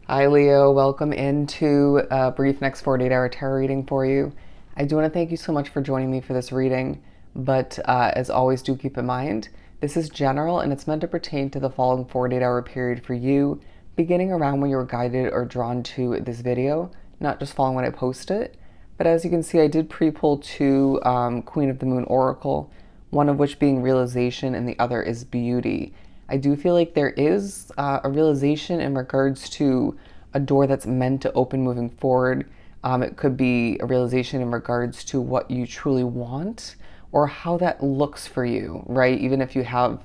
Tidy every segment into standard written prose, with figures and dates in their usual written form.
Hi Leo, welcome into a brief next 48-hour tarot reading for you. I do want to thank you so much for joining me for this reading, but as always, do keep in mind, this is general and it's meant to pertain to the following 48-hour period for you, beginning around when you were guided or drawn to this video, not just following when I post it. But as you can see, I did pre-pull two Queen of the Moon Oracle, one of which being realization and the other is beauty. I do feel like there is a realization in regards to a door that's meant to open moving forward. It could be a realization in regards to what you truly want or how that looks for you, right? Even if you have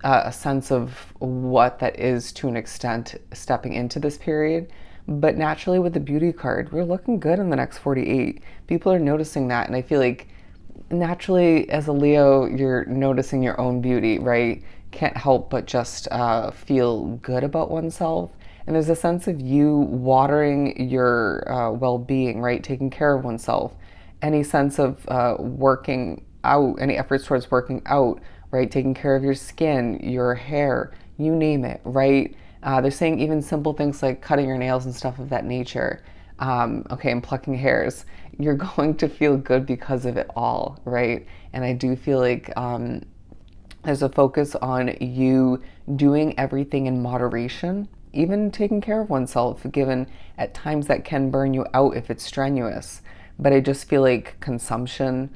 a sense of what that is to an extent stepping into this period. But naturally, with the beauty card, we're looking good in the next 48. People are noticing that, and I feel like naturally, as a Leo, you're noticing your own beauty, right? Can't help but just feel good about oneself. And there's a sense of you watering your well being, right? Taking care of oneself. Any sense of working out, any efforts towards working out, right? Taking care of your skin, your hair, you name it, right? They're saying even simple things like cutting your nails and stuff of that nature. Okay, and plucking hairs. You're going to feel good because of it all, right? And I do feel like there's a focus on you doing everything in moderation, even taking care of oneself, given at times that can burn you out if it's strenuous. But I just feel like consumption,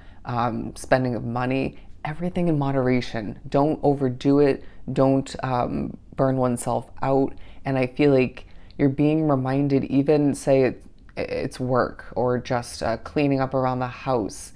spending of money, everything in moderation. Don't overdo it. Don't burn oneself out. And I feel like you're being reminded, even say it's work or just cleaning up around the house,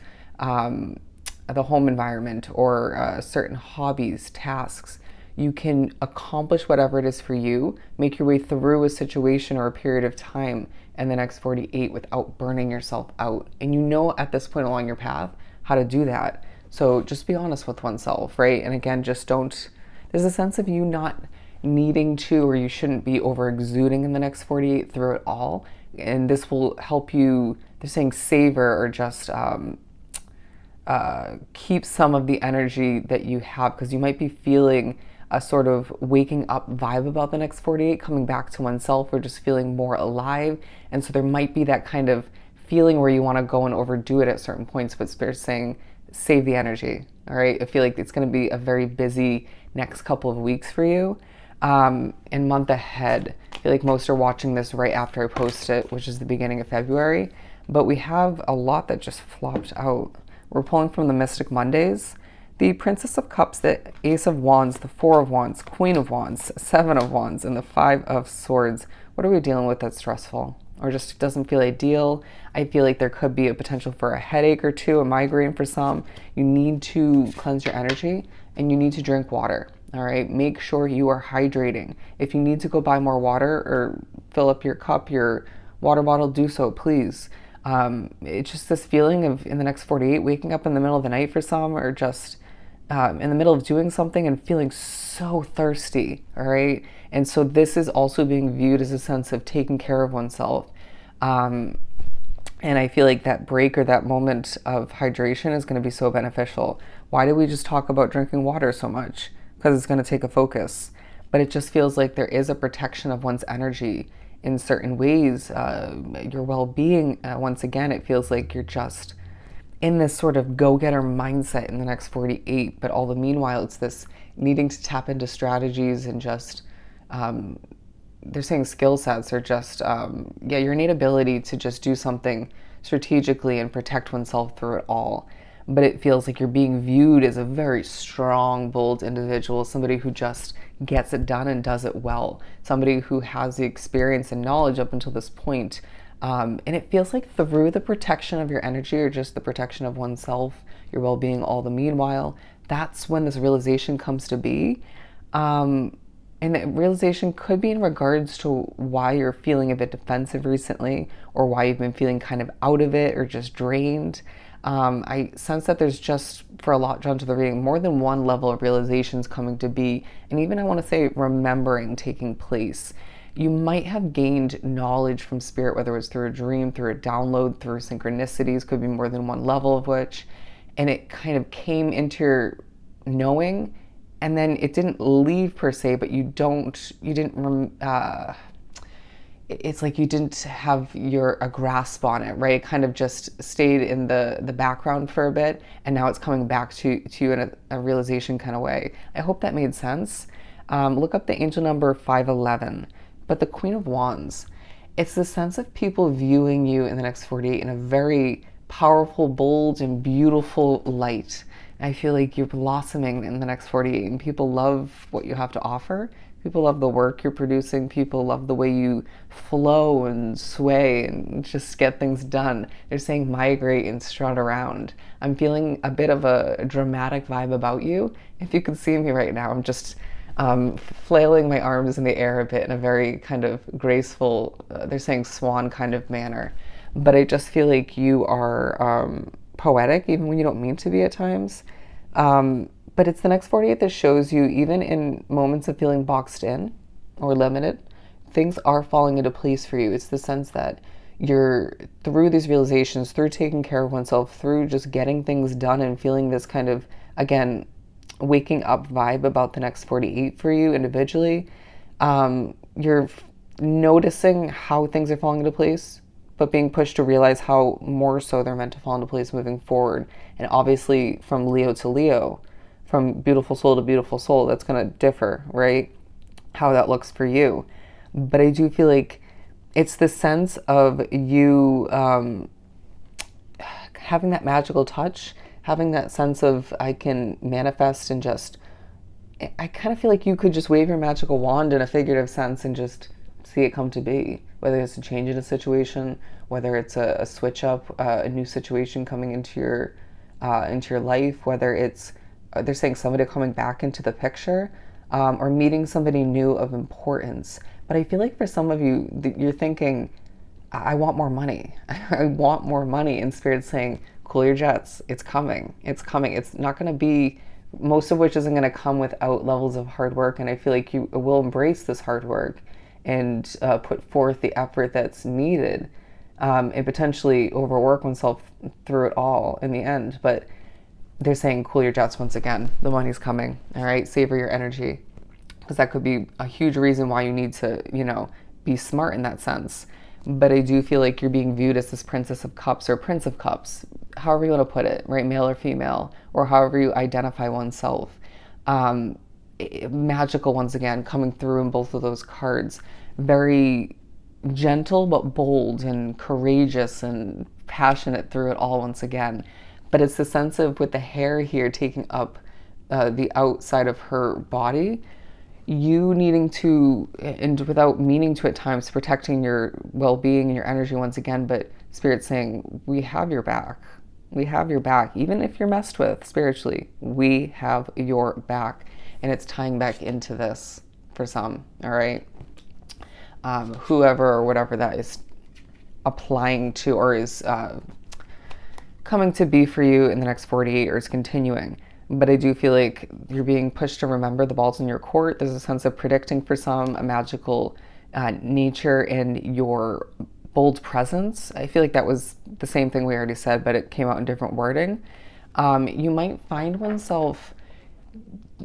the home environment, or certain hobbies, tasks. You can accomplish whatever it is for you, make your way through a situation or a period of time in the next 48 without burning yourself out. And you know at this point along your path how to do that. So just be honest with oneself, right? And again, just don't, there's a sense of you not needing to, or you shouldn't be over exuding in the next 48 through it all. And this will help you, they're saying savor or just keep some of the energy that you have, because you might be feeling a sort of waking up vibe about the next 48, coming back to oneself, or just feeling more alive. And so there might be that kind of feeling where you want to go and overdo it at certain points, but Spirit's saying save the energy. All right. I feel like it's going to be a very busy next couple of weeks for you. And month ahead. I feel like most are watching this right after I post it, which is the beginning of February. But we have a lot that just flopped out. We're pulling from the Mystic Mondays. The Princess of Cups, the Ace of Wands, the Four of Wands, Queen of Wands, Seven of Wands, and the Five of Swords. What are we dealing with that's stressful or just doesn't feel ideal? I feel like there could be a potential for a headache or two, a migraine for some. You need to cleanse your energy and you need to drink water. All right, make sure you are hydrating. If you need to go buy more water or fill up your cup, your water bottle, do so, please. It's just this feeling of in the next 48, waking up in the middle of the night for some, or just in the middle of doing something and feeling so thirsty. All right, and so this is also being viewed as a sense of taking care of oneself. And I feel like that break or that moment of hydration is going to be so beneficial. Why do we just talk about drinking water so much? Because it's going to take a focus. But it just feels like there is a protection of one's energy in certain ways. Your well-being, once again, it feels like you're just in this sort of go-getter mindset in the next 48. But all the meanwhile, it's this needing to tap into strategies and just, they're saying skill sets or just, your innate ability to just do something strategically and protect oneself through it all. But it feels like you're being viewed as a very strong, bold individual, somebody who just gets it done and does it well, somebody who has the experience and knowledge up until this point. And it feels like through the protection of your energy or just the protection of oneself, your well-being, all the meanwhile, that's when this realization comes to be. And the realization could be in regards to why you're feeling a bit defensive recently, or why you've been feeling kind of out of it or just drained. I sense that there's just, for a lot drawn to the reading, more than one level of realizations coming to be, and even I want to say remembering taking place. You might have gained knowledge from Spirit, whether it was through a dream, through a download, through synchronicities, could be more than one level of which, and it kind of came into your knowing, and then it didn't leave per se, but you didn't it's like you didn't have a grasp on it, right? It kind of just stayed in the background for a bit, and now it's coming back to you in a realization kind of way. I hope that made sense. Look up the angel number 511. But the Queen of Wands, it's the sense of people viewing you in the next 48 in a very powerful, bold, and beautiful light. I feel like you're blossoming in the next 48, and people love what you have to offer. People love the work you're producing. People love the way you flow and sway and just get things done. They're saying migrate and strut around. I'm feeling a bit of a dramatic vibe about you. If you can see me right now, I'm just flailing my arms in the air a bit in a very kind of graceful, they're saying swan kind of manner. But I just feel like you are poetic, even when you don't mean to be at times. But it's the next 48 that shows you, even in moments of feeling boxed in or limited, things are falling into place for you. It's the sense that you're, through these realizations, through taking care of oneself, through just getting things done and feeling this kind of, again, waking up vibe about the next 48 for you individually, you're noticing how things are falling into place, but being pushed to realize how more so they're meant to fall into place moving forward. And obviously, from Leo to Leo, from beautiful soul to beautiful soul, that's going to differ, right? How that looks for you. But I do feel like it's the sense of you having that magical touch, having that sense of I can manifest and just, I kind of feel like you could just wave your magical wand in a figurative sense and just see it come to be. Whether it's a change in a situation, whether it's a switch up, a new situation coming into your life, whether it's they're saying somebody coming back into the picture, or meeting somebody new of importance. But I feel like for some of you, you're thinking, I want more money. I want more money. And Spirit's saying, cool your jets. It's coming. It's coming. It's not going to be, most of which isn't going to come without levels of hard work. And I feel like you will embrace this hard work and put forth the effort that's needed, and potentially overwork oneself through it all in the end. But they're saying cool your jets once again. The money's coming. All right, savor your energy, because that could be a huge reason why you need to, be smart in that sense. But I do feel like you're being viewed as this Princess of Cups or Prince of Cups, however you want to put it, right? Male or female, or however you identify oneself. Magical once again, coming through in both of those cards. Very gentle but bold and courageous and passionate through it all once again. But it's the sense of, with the hair here taking up the outside of her body, you needing to, and without meaning to at times, protecting your well-being and your energy once again. But Spirit saying, we have your back. We have your back. Even if you're messed with spiritually, we have your back. And it's tying back into this for some, all right? Whoever or whatever that is applying to, or is coming to be for you in the next 48, or is continuing. But I do feel like you're being pushed to remember the balls in your court. There's a sense of predicting for some, a magical nature in your bold presence. I feel like that was the same thing we already said, but it came out in different wording. You might find oneself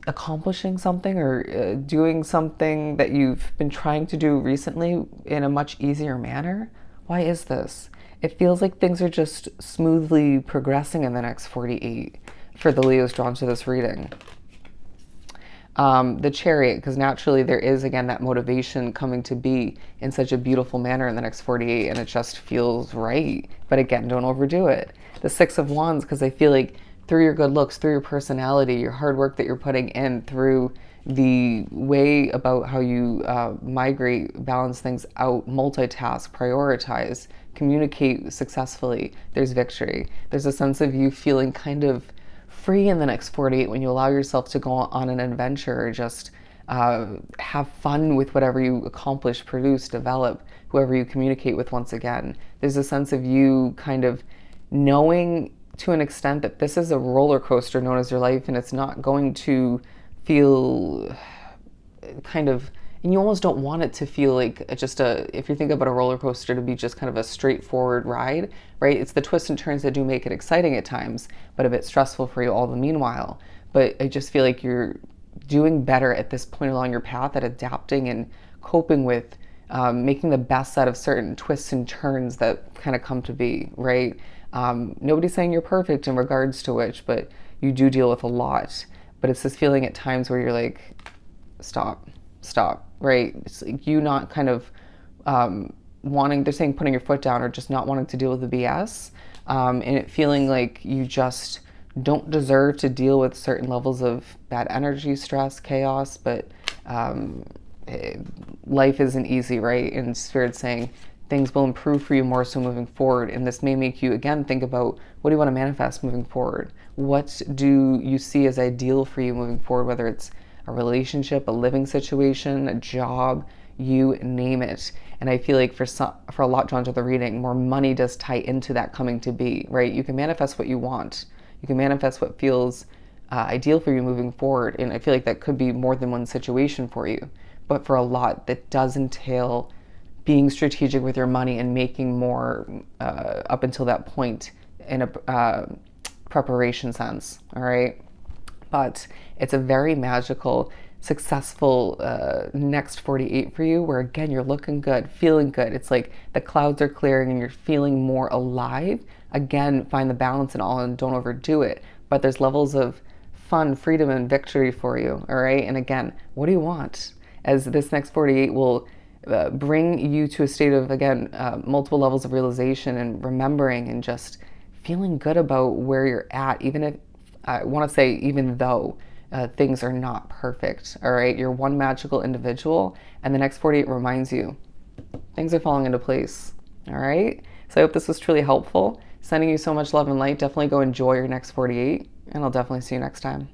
accomplishing something or doing something that you've been trying to do recently in a much easier manner. Why is this? It feels like things are just smoothly progressing in the next 48 for the Leos drawn to this reading. The Chariot, because naturally there is, again, that motivation coming to be in such a beautiful manner in the next 48, and it just feels right. But again, don't overdo it. The Six of Wands, because I feel like through your good looks, through your personality, your hard work that you're putting in, through the way about how you migrate, balance things out, multitask, prioritize, communicate successfully, there's victory. There's a sense of you feeling kind of free in the next 48 when you allow yourself to go on an adventure, or just have fun with whatever you accomplish, produce, develop, whoever you communicate with once again. There's a sense of you kind of knowing to an extent that this is a roller coaster known as your life, and it's not going to feel kind of, and you almost don't want it to feel like just if you think about a roller coaster to be just kind of a straightforward ride, right? It's the twists and turns that do make it exciting at times, but a bit stressful for you all the meanwhile. But I just feel like you're doing better at this point along your path at adapting and coping with making the best out of certain twists and turns that kind of come to be, right? Nobody's saying you're perfect in regards to which, but you do deal with a lot. But it's this feeling at times where you're like, stop, right? It's like you not kind of wanting, they're saying putting your foot down or just not wanting to deal with the BS, and it feeling like you just don't deserve to deal with certain levels of bad energy, stress, chaos, but life isn't easy, right? And Spirit's saying things will improve for you more so moving forward. And this may make you, again, think about what do you want to manifest moving forward? What do you see as ideal for you moving forward, whether it's a relationship, a living situation, a job, you name it. And I feel like for a lot drawn to the reading, more money does tie into that coming to be, right? You can manifest what you want. You can manifest what feels ideal for you moving forward. And I feel like that could be more than one situation for you. But for a lot, that does entail being strategic with your money and making more up until that point in a preparation sense, all right? But it's a very magical, successful next 48 for you, where again, you're looking good, feeling good. It's like the clouds are clearing and you're feeling more alive. Again, find the balance in all and don't overdo it. But there's levels of fun, freedom, and victory for you, all right? And again, what do you want? As this next 48 will bring you to a state of, again, multiple levels of realization and remembering and just feeling good about where you're at, even if, I want to say, even though things are not perfect, all right? You're one magical individual, and the next 48 reminds you things are falling into place, all right? So I hope this was truly helpful. Sending you so much love and light. Definitely go enjoy your next 48, and I'll definitely see you next time.